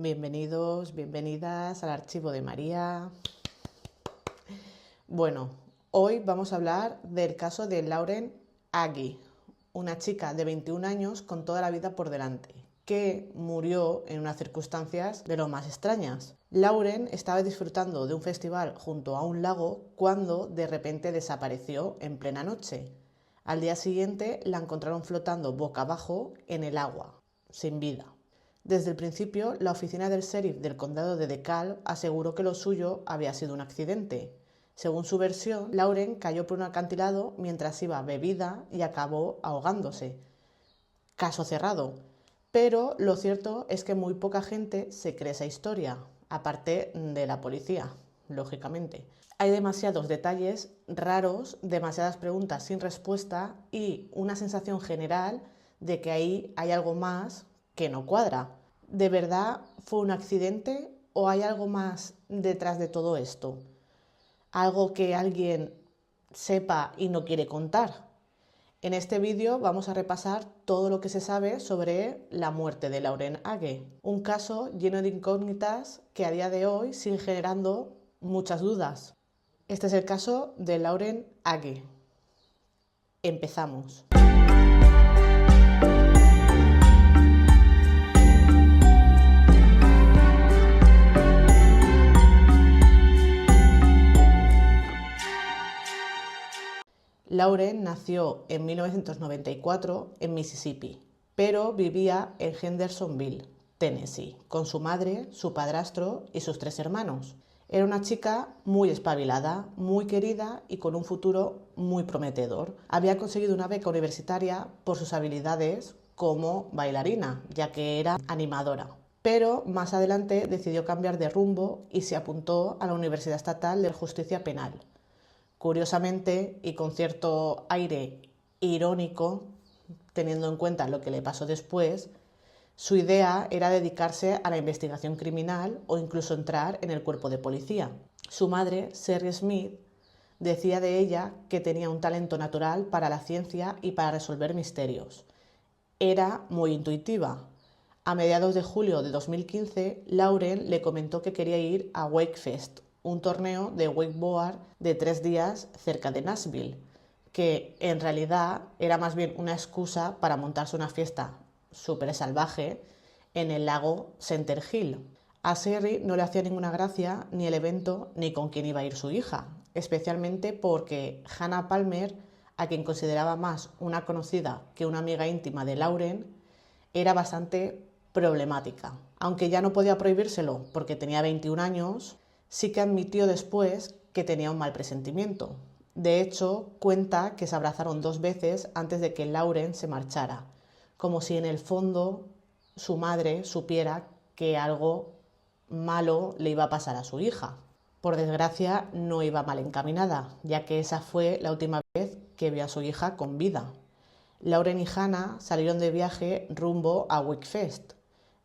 Bienvenidos, bienvenidas al Archivo de María. Bueno, hoy vamos a hablar del caso de Lauren Agee, una chica de 21 años con toda la vida por delante, que murió en unas circunstancias de lo más extrañas. Lauren estaba disfrutando de un festival junto a un lago cuando de repente desapareció en plena noche. Al día siguiente la encontraron flotando boca abajo en el agua, sin vida. Desde el principio, la oficina del sheriff del condado de DeKalb aseguró que lo suyo había sido un accidente. Según su versión, Lauren cayó por un acantilado mientras iba bebida y acabó ahogándose. Caso cerrado. Pero lo cierto es que muy poca gente se cree esa historia, aparte de la policía, lógicamente. Hay demasiados detalles raros, demasiadas preguntas sin respuesta y una sensación general de que ahí hay algo más que no cuadra. ¿De verdad fue un accidente o hay algo más detrás de todo esto? ¿Algo que alguien sepa y no quiere contar? En este vídeo vamos a repasar todo lo que se sabe sobre la muerte de Lauren Agee, un caso lleno de incógnitas que a día de hoy sigue generando muchas dudas. Este es el caso de Lauren Agee. Empezamos. Lauren nació en 1994 en Mississippi, pero vivía en Hendersonville, Tennessee, con su madre, su padrastro y sus 3 hermanos. Era una chica muy espabilada, muy querida y con un futuro muy prometedor. Había conseguido una beca universitaria por sus habilidades como bailarina, ya que era animadora. Pero más adelante decidió cambiar de rumbo y se apuntó a la Universidad Estatal de Justicia Penal. Curiosamente, y con cierto aire irónico, teniendo en cuenta lo que le pasó después, su idea era dedicarse a la investigación criminal o incluso entrar en el cuerpo de policía. Su madre, Sherry Smith, decía de ella que tenía un talento natural para la ciencia y para resolver misterios. Era muy intuitiva. A mediados de julio de 2015, Lauren le comentó que quería ir a Wakefest, un torneo de wakeboard de 3 días cerca de Nashville, que en realidad era más bien una excusa para montarse una fiesta súper salvaje en el lago Center Hill. A Sherry no le hacía ninguna gracia ni el evento ni con quién iba a ir su hija, especialmente porque Hannah Palmer, a quien consideraba más una conocida que una amiga íntima de Lauren, era bastante problemática. Aunque ya no podía prohibírselo porque tenía 21 años, sí que admitió después que tenía un mal presentimiento. De hecho, cuenta que se abrazaron 2 veces antes de que Lauren se marchara, como si en el fondo su madre supiera que algo malo le iba a pasar a su hija. Por desgracia, no iba mal encaminada, ya que esa fue la última vez que vio a su hija con vida. Lauren y Hannah salieron de viaje rumbo a Wakefest.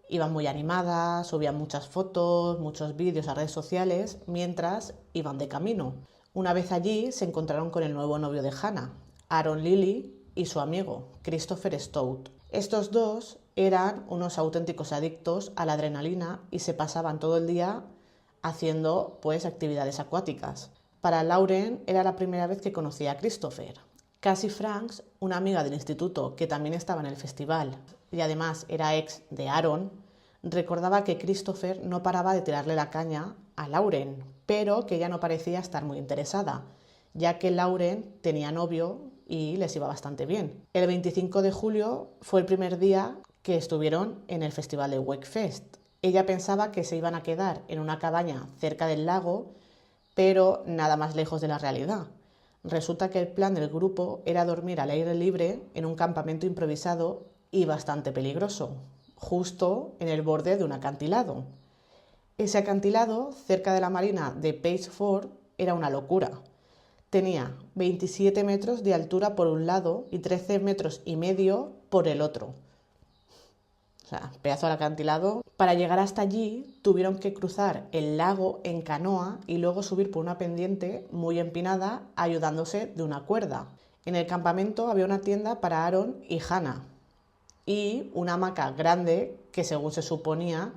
Iban muy animadas, subían muchas fotos, muchos vídeos a redes sociales mientras iban de camino. Una vez allí se encontraron con el nuevo novio de Hannah, Aaron Lilly, y su amigo, Christopher Stout. Estos dos eran unos auténticos adictos a la adrenalina y se pasaban todo el día haciendo actividades acuáticas. Para Lauren era la primera vez que conocía a Christopher. Cassie Franks, una amiga del instituto que también estaba en el festival y además era ex de Aaron, recordaba que Christopher no paraba de tirarle la caña a Lauren, pero que ella no parecía estar muy interesada, ya que Lauren tenía novio y les iba bastante bien. El 25 de julio fue el primer día que estuvieron en el festival de Wakefest. Ella pensaba que se iban a quedar en una cabaña cerca del lago, pero nada más lejos de la realidad. Resulta que el plan del grupo era dormir al aire libre en un campamento improvisado y bastante peligroso, justo en el borde de un acantilado. Ese acantilado, cerca de la marina de Page Ford, era una locura. Tenía 27 metros de altura por un lado y 13 metros y medio por el otro. O sea, pedazo de acantilado. Para llegar hasta allí tuvieron que cruzar el lago en canoa y luego subir por una pendiente muy empinada ayudándose de una cuerda. En el campamento había una tienda para Aaron y Hannah y una hamaca grande que, según se suponía,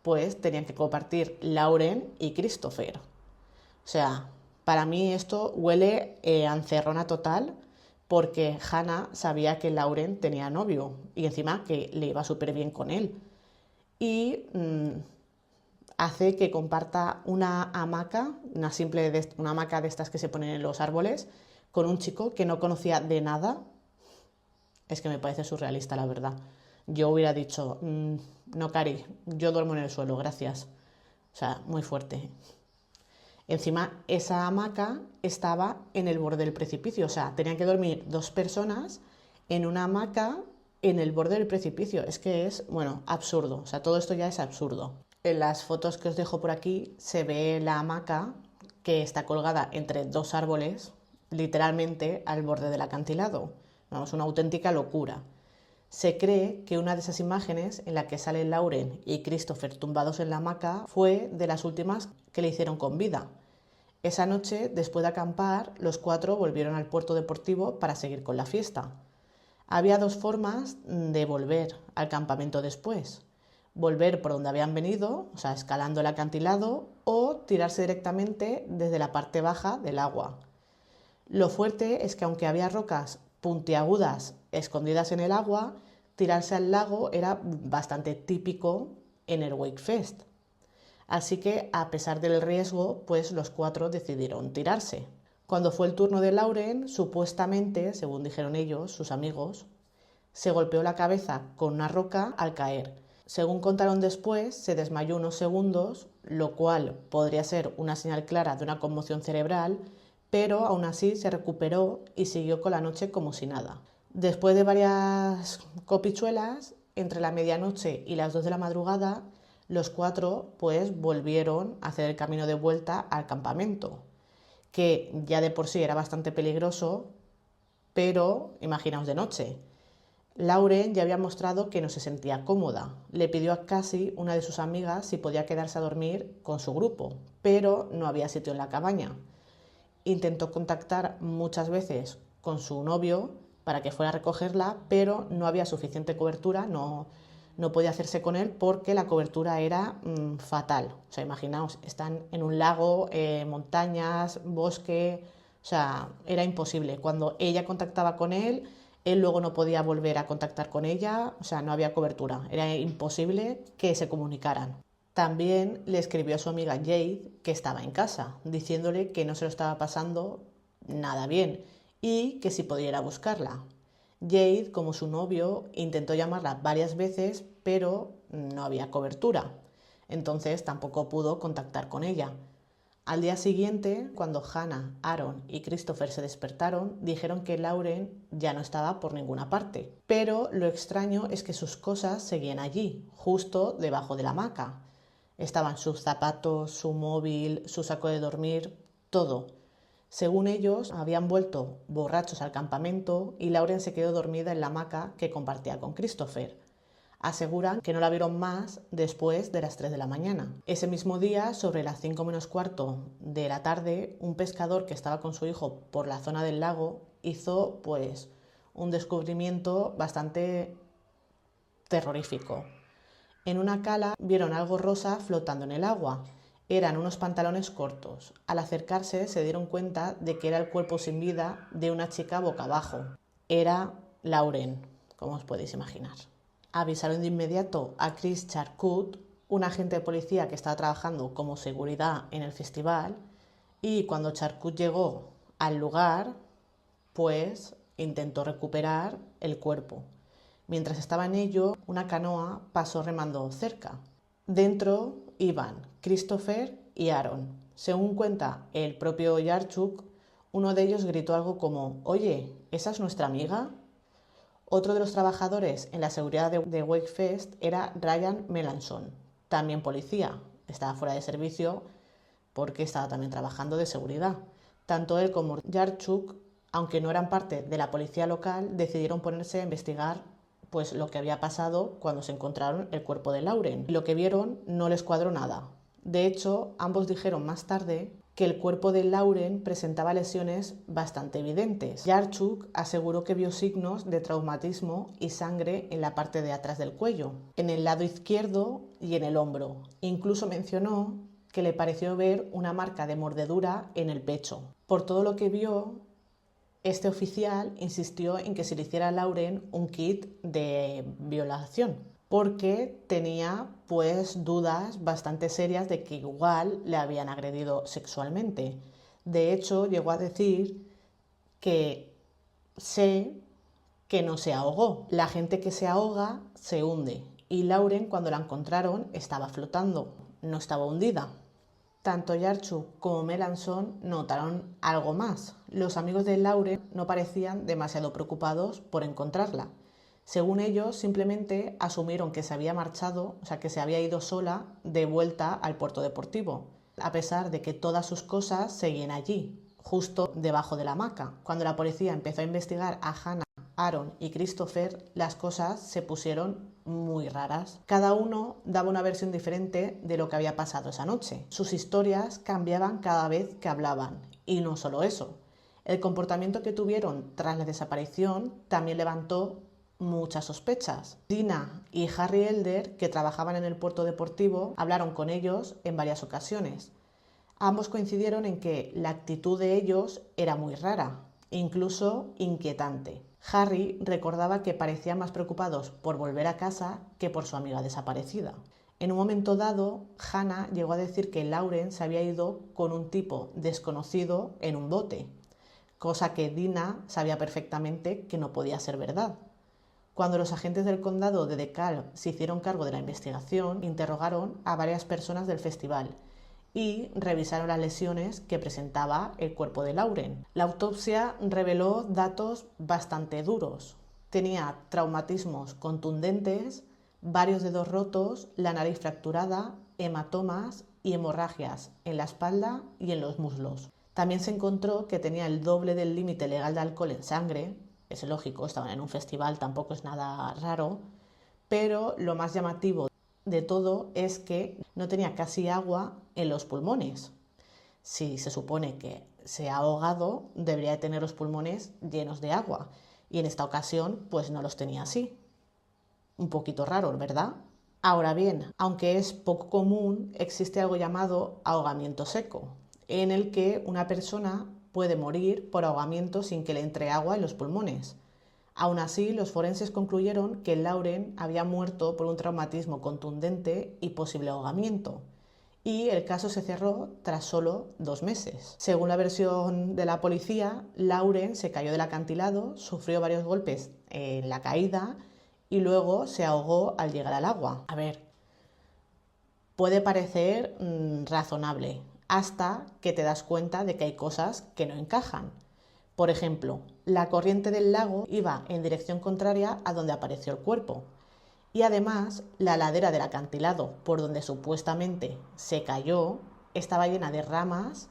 pues tenían que compartir Lauren y Christopher. O sea, para mí esto huele a encerrona total, porque Hannah sabía que Lauren tenía novio y encima que le iba súper bien con él. Y hace que comparta una hamaca, una hamaca de estas que se ponen en los árboles, con un chico que no conocía de nada. Es que me parece surrealista, la verdad. Yo hubiera dicho, no, Cari, yo duermo en el suelo, gracias. O sea, muy fuerte. Encima, esa hamaca estaba en el borde del precipicio. O sea, tenían que dormir 2 personas en una hamaca en el borde del precipicio. Es que es, bueno, absurdo. O sea, todo esto ya es absurdo. En las fotos que os dejo por aquí se ve la hamaca que está colgada entre 2 árboles, literalmente al borde del acantilado. Vamos, una auténtica locura. Se cree que una de esas imágenes en la que salen Lauren y Christopher tumbados en la hamaca fue de las últimas que le hicieron con vida. Esa noche, después de acampar, los 4 volvieron al puerto deportivo para seguir con la fiesta. Había 2 formas de volver al campamento después. Volver por donde habían venido, o sea, escalando el acantilado, o tirarse directamente desde la parte baja del agua. Lo fuerte es que aunque había rocas puntiagudas escondidas en el agua, tirarse al lago era bastante típico en el Wakefest. Así que, a pesar del riesgo, pues los 4 decidieron tirarse. Cuando fue el turno de Lauren, supuestamente, según dijeron ellos, sus amigos, se golpeó la cabeza con una roca al caer. Según contaron después, se desmayó unos segundos, lo cual podría ser una señal clara de una conmoción cerebral, pero aún así se recuperó y siguió con la noche como si nada. Después de varias copichuelas, entre la medianoche y las 2 de la madrugada, los 4 pues volvieron a hacer el camino de vuelta al campamento, que ya de por sí era bastante peligroso, pero imaginaos de noche. Lauren ya había mostrado que no se sentía cómoda. Le pidió a Cassie, una de sus amigas, si podía quedarse a dormir con su grupo, pero no había sitio en la cabaña. Intentó contactar muchas veces con su novio para que fuera a recogerla, pero no había suficiente cobertura, no podía hacerse con él porque la cobertura era fatal. O sea, imaginaos, están en un lago, montañas, bosque, o sea, era imposible. Cuando ella contactaba con él, él luego no podía volver a contactar con ella, o sea, no había cobertura, era imposible que se comunicaran. También le escribió a su amiga Jade, que estaba en casa, diciéndole que no se lo estaba pasando nada bien y que si podía ir a buscarla. Jade, como su novio, intentó llamarla varias veces, pero no había cobertura. Entonces tampoco pudo contactar con ella. Al día siguiente, cuando Hannah, Aaron y Christopher se despertaron, dijeron que Lauren ya no estaba por ninguna parte. Pero lo extraño es que sus cosas seguían allí, justo debajo de la hamaca. Estaban sus zapatos, su móvil, su saco de dormir, todo. Según ellos, habían vuelto borrachos al campamento y Lauren se quedó dormida en la hamaca que compartía con Christopher. Aseguran que no la vieron más después de las 3 de la mañana. Ese mismo día, sobre las 5 menos cuarto de la tarde, un pescador que estaba con su hijo por la zona del lago hizo pues un descubrimiento bastante terrorífico. En una cala vieron algo rosa flotando en el agua. Eran unos pantalones cortos. Al acercarse se dieron cuenta de que era el cuerpo sin vida de una chica boca abajo. Era Lauren, como os podéis imaginar. Avisaron de inmediato a Chris Charcot, un agente de policía que estaba trabajando como seguridad en el festival, y cuando Charcot llegó al lugar, pues intentó recuperar el cuerpo. Mientras estaba en ello, una canoa pasó remando cerca. Dentro iban Christopher y Aaron. Según cuenta el propio Yarchuk, uno de ellos gritó algo como «Oye, ¿esa es nuestra amiga?». Otro de los trabajadores en la seguridad de Wakefest era Ryan Melanson, también policía. Estaba fuera de servicio porque estaba también trabajando de seguridad. Tanto él como Yarchuk, aunque no eran parte de la policía local, decidieron ponerse a investigar pues lo que había pasado cuando se encontraron el cuerpo de Lauren. Lo que vieron no les cuadró nada. De hecho, ambos dijeron más tarde que el cuerpo de Lauren presentaba lesiones bastante evidentes. Yarchuk aseguró que vio signos de traumatismo y sangre en la parte de atrás del cuello, en el lado izquierdo y en el hombro. Incluso mencionó que le pareció ver una marca de mordedura en el pecho. Por todo lo que vio, este oficial insistió en que se le hiciera a Lauren un kit de violación, porque tenía pues dudas bastante serias de que igual le habían agredido sexualmente. De hecho, llegó a decir que sé que no se ahogó. La gente que se ahoga se hunde, y Lauren, cuando la encontraron, estaba flotando, no estaba hundida. Tanto Yarchuk como Melanson notaron algo más. Los amigos de Lauren no parecían demasiado preocupados por encontrarla. Según ellos, simplemente asumieron que se había marchado, o sea, que se había ido sola de vuelta al puerto deportivo, a pesar de que todas sus cosas seguían allí, justo debajo de la hamaca. Cuando la policía empezó a investigar a Hannah, Aaron y Christopher, las cosas se pusieron muy raras. Cada uno daba una versión diferente de lo que había pasado esa noche. Sus historias cambiaban cada vez que hablaban. Y no solo eso. El comportamiento que tuvieron tras la desaparición también levantó muchas sospechas. Dina y Harry Elder, que trabajaban en el puerto deportivo, hablaron con ellos en varias ocasiones. Ambos coincidieron en que la actitud de ellos era muy rara, incluso inquietante. Harry recordaba que parecían más preocupados por volver a casa que por su amiga desaparecida. En un momento dado, Hannah llegó a decir que Lauren se había ido con un tipo desconocido en un bote, cosa que Dina sabía perfectamente que no podía ser verdad. Cuando los agentes del condado de DeKalb se hicieron cargo de la investigación, interrogaron a varias personas del festival y revisaron las lesiones que presentaba el cuerpo de Lauren. La autopsia reveló datos bastante duros. Tenía traumatismos contundentes, varios dedos rotos, la nariz fracturada, hematomas y hemorragias en la espalda y en los muslos. También se encontró que tenía el doble del límite legal de alcohol en sangre. Es lógico, estaban en un festival, tampoco es nada raro, pero lo más llamativo de todo es que no tenía casi agua en los pulmones. Si se supone que se ha ahogado, debería de tener los pulmones llenos de agua, y en esta ocasión pues no los tenía así. Un poquito raro, ¿verdad? Ahora bien, aunque es poco común, existe algo llamado ahogamiento seco, en el que una persona puede morir por ahogamiento sin que le entre agua en los pulmones. Aún así, los forenses concluyeron que Lauren había muerto por un traumatismo contundente y posible ahogamiento, y el caso se cerró tras solo 2 meses. Según la versión de la policía, Lauren se cayó del acantilado, sufrió varios golpes en la caída y luego se ahogó al llegar al agua. A ver, puede parecer razonable, hasta que te das cuenta de que hay cosas que no encajan. Por ejemplo, la corriente del lago iba en dirección contraria a donde apareció el cuerpo. Y además, la ladera del acantilado por donde supuestamente se cayó estaba llena de ramas,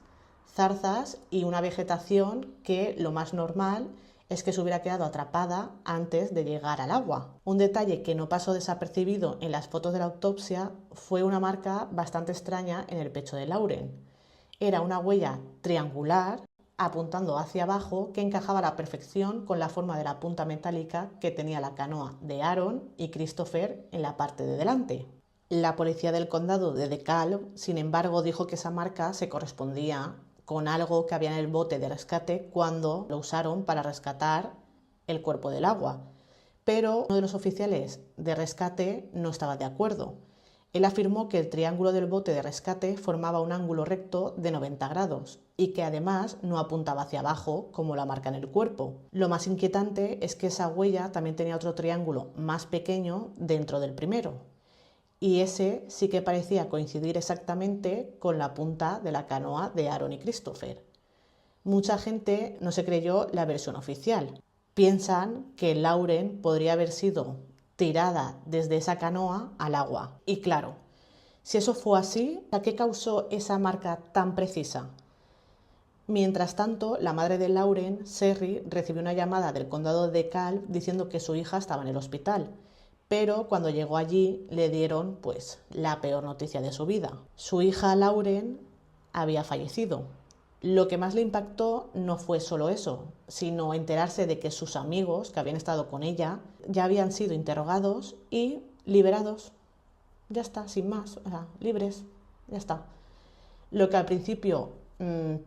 zarzas y una vegetación que lo más normal es que se hubiera quedado atrapada antes de llegar al agua. Un detalle que no pasó desapercibido en las fotos de la autopsia fue una marca bastante extraña en el pecho de Lauren. Era una huella triangular apuntando hacia abajo que encajaba a la perfección con la forma de la punta metálica que tenía la canoa de Aaron y Christopher en la parte de delante. La policía del condado de DeKalb, sin embargo, dijo que esa marca se correspondía con algo que había en el bote de rescate cuando lo usaron para rescatar el cuerpo del agua. Pero uno de los oficiales de rescate no estaba de acuerdo. Él afirmó que el triángulo del bote de rescate formaba un ángulo recto de 90 grados y que además no apuntaba hacia abajo como la marca en el cuerpo. Lo más inquietante es que esa huella también tenía otro triángulo más pequeño dentro del primero, y ese sí que parecía coincidir exactamente con la punta de la canoa de Aaron y Christopher. Mucha gente no se creyó la versión oficial. Piensan que Lauren podría haber sido tirada desde esa canoa al agua. Y claro, si eso fue así, ¿a qué causó esa marca tan precisa? Mientras tanto, la madre de Lauren, Sherry, recibió una llamada del condado de DeKalb diciendo que su hija estaba en el hospital, pero cuando llegó allí le dieron pues la peor noticia de su vida. Su hija Lauren había fallecido. Lo que más le impactó no fue solo eso, sino enterarse de que sus amigos que habían estado con ella ya habían sido interrogados y liberados. Ya está, sin más, o sea, libres, ya está. Lo que al principio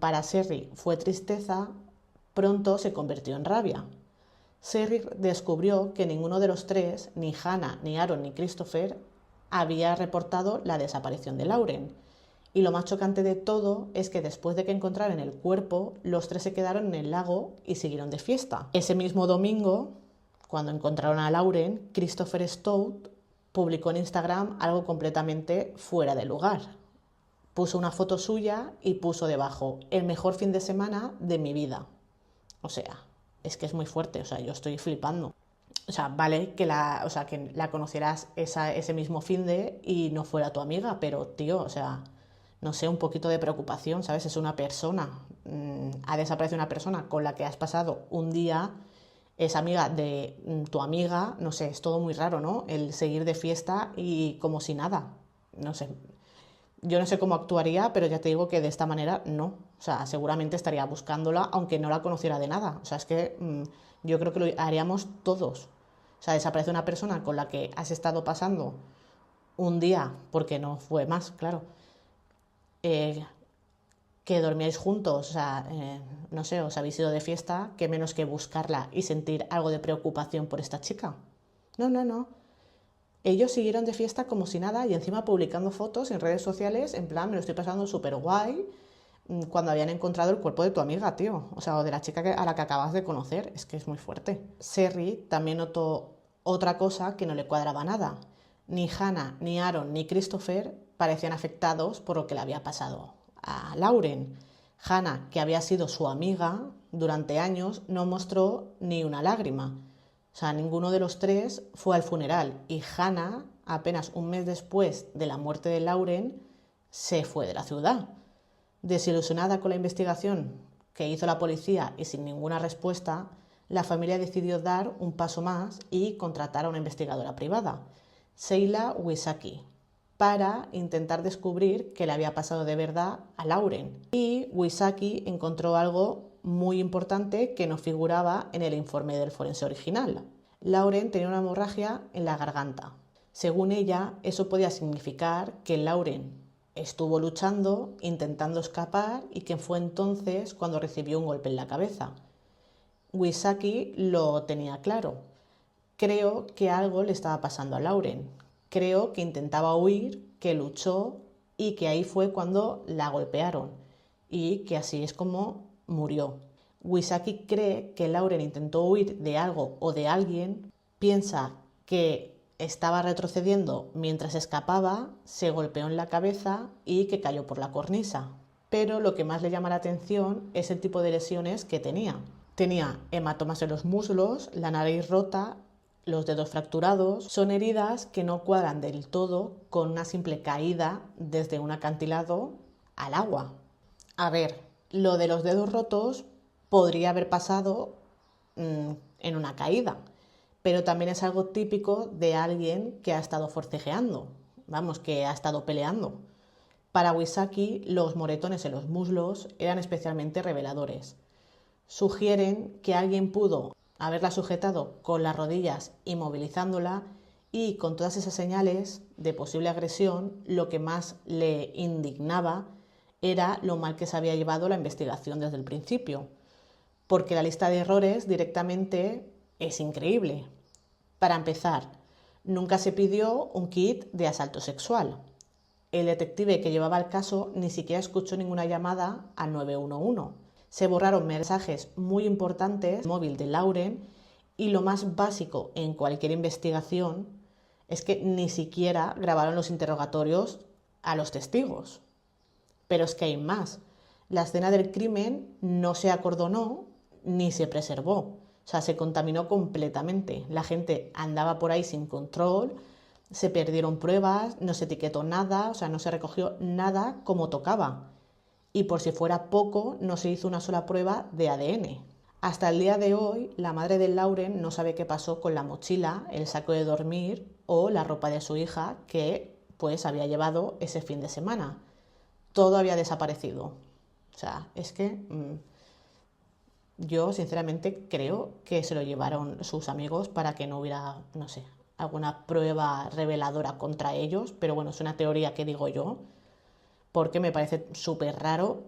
para Sherry fue tristeza, pronto se convirtió en rabia. Sherry descubrió que ninguno de los tres, ni Hannah, ni Aaron, ni Christopher, había reportado la desaparición de Lauren. Y lo más chocante de todo es que después de que encontraran el cuerpo, los tres se quedaron en el lago y siguieron de fiesta. Ese mismo domingo, cuando encontraron a Lauren, Christopher Stout publicó en Instagram algo completamente fuera de lugar. Puso una foto suya y puso debajo: el mejor fin de semana de mi vida. O sea, es que es muy fuerte, o sea, yo estoy flipando. O sea, vale que que la conocieras ese mismo finde y no fuera tu amiga, pero tío, o sea, no sé, un poquito de preocupación, ¿sabes? Es una persona, ha desaparecido una persona con la que has pasado un día, es amiga de tu amiga, no sé, es todo muy raro, ¿no? El seguir de fiesta y como si nada, no sé. Yo no sé cómo actuaría, pero ya te digo que de esta manera no. O sea, seguramente estaría buscándola aunque no la conociera de nada. O sea, es que yo creo que lo haríamos todos. O sea, desaparece una persona con la que has estado pasando un día, porque no fue más, claro, que dormíais juntos, o sea, no sé, os habéis ido de fiesta, qué menos que buscarla y sentir algo de preocupación por esta chica. No, no, no. Ellos siguieron de fiesta como si nada y encima publicando fotos en redes sociales, en plan, me lo estoy pasando súper guay, cuando habían encontrado el cuerpo de tu amiga, tío. O sea, o de la chica a la que acabas de conocer. Es que es muy fuerte. Sherry también notó otra cosa que no le cuadraba nada. Ni Hannah, ni Aaron, ni Christopher parecían afectados por lo que le había pasado a Lauren. Hannah, que había sido su amiga durante años, no mostró ni una lágrima. O sea, ninguno de los tres fue al funeral y Hannah, apenas un mes después de la muerte de Lauren, se fue de la ciudad. Desilusionada con la investigación que hizo la policía y sin ninguna respuesta, la familia decidió dar un paso más y contratar a una investigadora privada, Sheila Wysocki, para intentar descubrir qué le había pasado de verdad a Lauren. Y Wysocki encontró algo muy importante que no figuraba en el informe del forense original. Lauren tenía una hemorragia en la garganta. Según ella, eso podía significar que Lauren estuvo luchando, intentando escapar y que fue entonces cuando recibió un golpe en la cabeza. Wysocki lo tenía claro. Creo que algo le estaba pasando a Lauren. Creo que intentaba huir, que luchó y que ahí fue cuando la golpearon y que así es como murió. Wysocki cree que Lauren intentó huir de algo o de alguien, piensa que estaba retrocediendo mientras escapaba, se golpeó en la cabeza y que cayó por la cornisa. Pero lo que más le llama la atención es el tipo de lesiones que tenía. Tenía hematomas en los muslos, la nariz rota, los dedos fracturados. Son heridas que no cuadran del todo con una simple caída desde un acantilado al agua. A ver, lo de los dedos rotos podría haber pasado en una caída, pero también es algo típico de alguien que ha estado forcejeando, vamos, que ha estado peleando. Para Wysocki, los moretones en los muslos eran especialmente reveladores. Sugieren que alguien pudo haberla sujetado con las rodillas inmovilizándola y con todas esas señales de posible agresión, lo que más le indignaba era lo mal que se había llevado la investigación desde el principio, porque la lista de errores directamente es increíble. Para empezar, nunca se pidió un kit de asalto sexual. El detective que llevaba el caso ni siquiera escuchó ninguna llamada al 911. Se borraron mensajes muy importantes del móvil de Lauren y lo más básico en cualquier investigación es que ni siquiera grabaron los interrogatorios a los testigos. Pero es que hay más. La escena del crimen no se acordonó ni se preservó. O sea, se contaminó completamente. La gente andaba por ahí sin control, se perdieron pruebas, no se etiquetó nada, o sea, no se recogió nada como tocaba. Y por si fuera poco, no se hizo una sola prueba de ADN. Hasta el día de hoy, la madre de Lauren no sabe qué pasó con la mochila, el saco de dormir o la ropa de su hija que pues había llevado ese fin de semana. todo había desaparecido. O sea, es que yo sinceramente creo que se lo llevaron sus amigos para que no hubiera, no sé, alguna prueba reveladora contra ellos, pero bueno, es una teoría que digo yo, porque me parece súper raro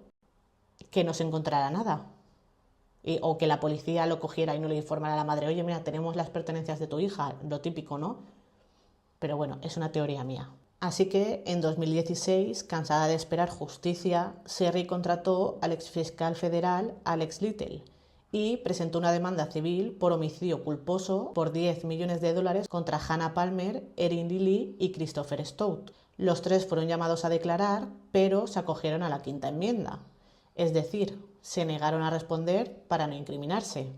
que no se encontrara nada. O que la policía lo cogiera y no le informara a la madre, oye, mira, tenemos las pertenencias de tu hija, lo típico, ¿no? Pero bueno, es una teoría mía. Así que en 2016, cansada de esperar justicia, Sherry contrató al exfiscal federal Alex Little y presentó una demanda civil por homicidio culposo por $10 millones contra Hannah Palmer, Erin Lilly y Christopher Stout. Los tres fueron llamados a declarar, pero se acogieron a la quinta enmienda. Es decir, se negaron a responder para no incriminarse.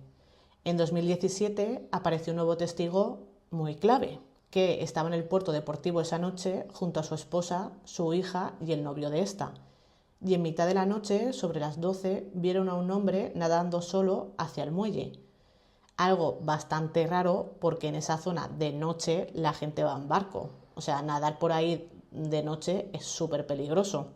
En 2017 apareció un nuevo testigo muy clave, que estaba en el puerto deportivo esa noche junto a su esposa, su hija y el novio de esta. Y en mitad de la noche, sobre las 12, vieron a un hombre nadando solo hacia el muelle. Algo bastante raro porque en esa zona de noche la gente va en barco. O sea, nadar por ahí de noche es súper peligroso.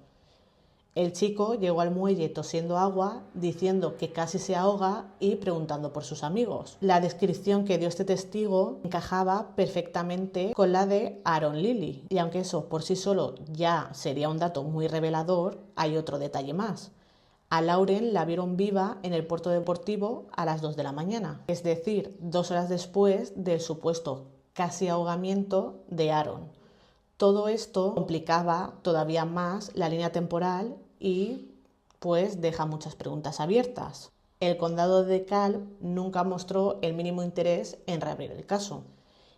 El chico llegó al muelle tosiendo agua, diciendo que casi se ahoga y preguntando por sus amigos. La descripción que dio este testigo encajaba perfectamente con la de Aaron Lilly. Y aunque eso por sí solo ya sería un dato muy revelador, hay otro detalle más. A Lauren la vieron viva en el puerto deportivo a las 2 de la mañana, es decir, 2 horas después del supuesto casi ahogamiento de Aaron. Todo esto complicaba todavía más la línea temporal y pues deja muchas preguntas abiertas. El condado de DeKalb nunca mostró el mínimo interés en reabrir el caso,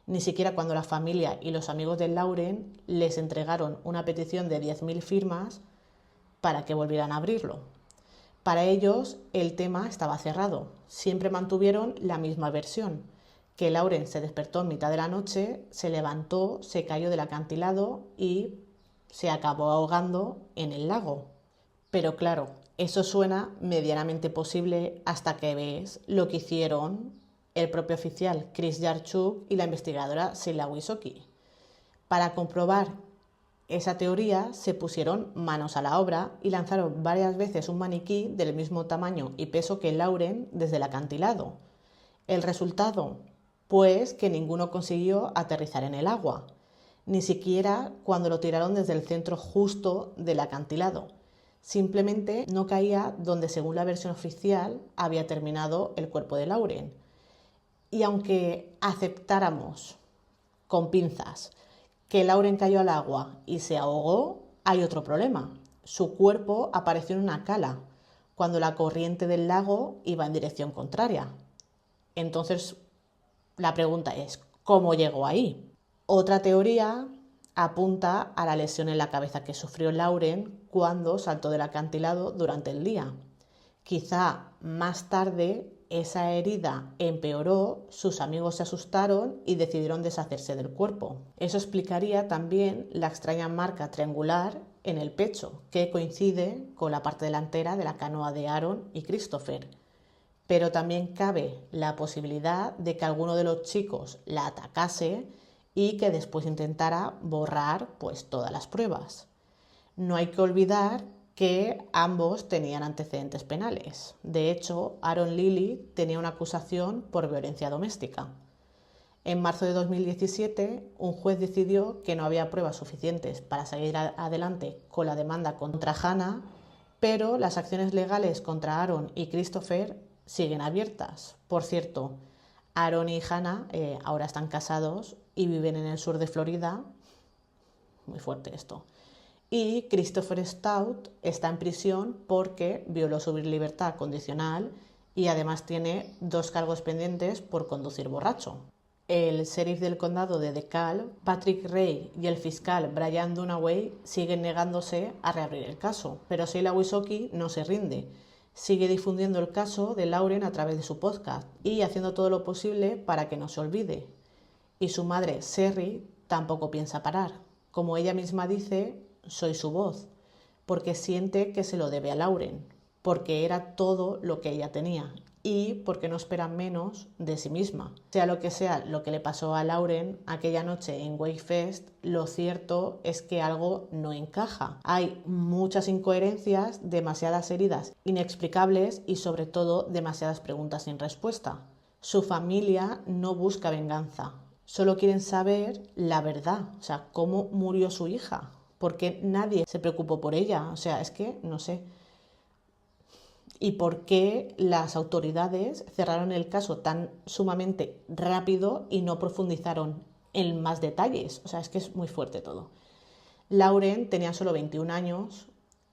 ni siquiera cuando la familia y los amigos de Lauren les entregaron una petición de 10.000 firmas para que volvieran a abrirlo. Para ellos el tema estaba cerrado, siempre mantuvieron la misma versión, que Lauren se despertó en mitad de la noche, se levantó, se cayó del acantilado y se acabó ahogando en el lago. Pero claro, eso suena medianamente posible hasta que ves lo que hicieron el propio oficial Chris Yarchuk y la investigadora Sheila Wysocki. Para comprobar esa teoría se pusieron manos a la obra y lanzaron varias veces un maniquí del mismo tamaño y peso que Lauren desde el acantilado. El resultado, pues que ninguno consiguió aterrizar en el agua, ni siquiera cuando lo tiraron desde el centro justo del acantilado. Simplemente no caía donde, según la versión oficial, había terminado el cuerpo de Lauren. Y aunque aceptáramos con pinzas que Lauren cayó al agua y se ahogó, hay otro problema. Su cuerpo apareció en una cala, cuando la corriente del lago iba en dirección contraria. Entonces, la pregunta es, ¿cómo llegó ahí? Otra teoría apunta a la lesión en la cabeza que sufrió Lauren cuando saltó del acantilado durante el día. Quizá más tarde esa herida empeoró, sus amigos se asustaron y decidieron deshacerse del cuerpo. Eso explicaría también la extraña marca triangular en el pecho, que coincide con la parte delantera de la canoa de Aaron y Christopher. Pero también cabe la posibilidad de que alguno de los chicos la atacase y que después intentara borrar pues todas las pruebas. No hay que olvidar que ambos tenían antecedentes penales. De hecho, Aaron Lilly tenía una acusación por violencia doméstica. En marzo de 2017, un juez decidió que no había pruebas suficientes para seguir adelante con la demanda contra Hannah, pero las acciones legales contra Aaron y Christopher siguen abiertas. Por cierto, Aaron y Hannah ahora están casados y viven en el sur de Florida. Muy fuerte esto. Y Christopher Stout está en prisión porque violó su libertad condicional y además tiene 2 cargos pendientes por conducir borracho. El sheriff del condado de DeKalb, Patrick Ray, y el fiscal Brian Dunaway siguen negándose a reabrir el caso, pero Sheila Wysocki no se rinde. Sigue difundiendo el caso de Lauren a través de su podcast y haciendo todo lo posible para que no se olvide. Y su madre, Sherry, tampoco piensa parar. Como ella misma dice, soy su voz, porque siente que se lo debe a Lauren, porque era todo lo que ella tenía y porque no espera menos de sí misma. Sea lo que le pasó a Lauren aquella noche en Wakefest, lo cierto es que algo no encaja. Hay muchas incoherencias, demasiadas heridas inexplicables y sobre todo demasiadas preguntas sin respuesta. Su familia no busca venganza, solo quieren saber la verdad, o sea, cómo murió su hija, porque nadie se preocupó por ella, o sea, es que no sé. ¿Y por qué las autoridades cerraron el caso tan sumamente rápido y no profundizaron en más detalles? O sea, es que es muy fuerte todo. Lauren tenía solo 21 años,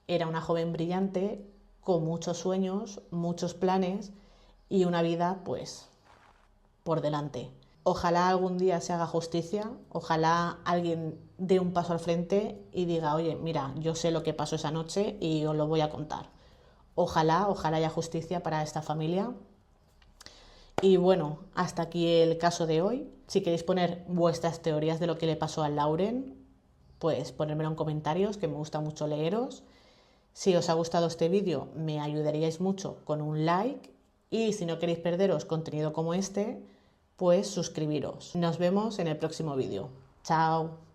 era una joven brillante, con muchos sueños, muchos planes y una vida, pues, por delante. Ojalá algún día se haga justicia, ojalá alguien dé un paso al frente y diga, oye, mira, yo sé lo que pasó esa noche y os lo voy a contar. Ojalá haya justicia para esta familia. Y bueno, hasta aquí el caso de hoy. Si queréis poner vuestras teorías de lo que le pasó a Lauren, pues ponérmelo en comentarios, que me gusta mucho leeros. Si os ha gustado este vídeo, me ayudaríais mucho con un like. Y si no queréis perderos contenido como este, pues suscribiros. Nos vemos en el próximo vídeo. Chao.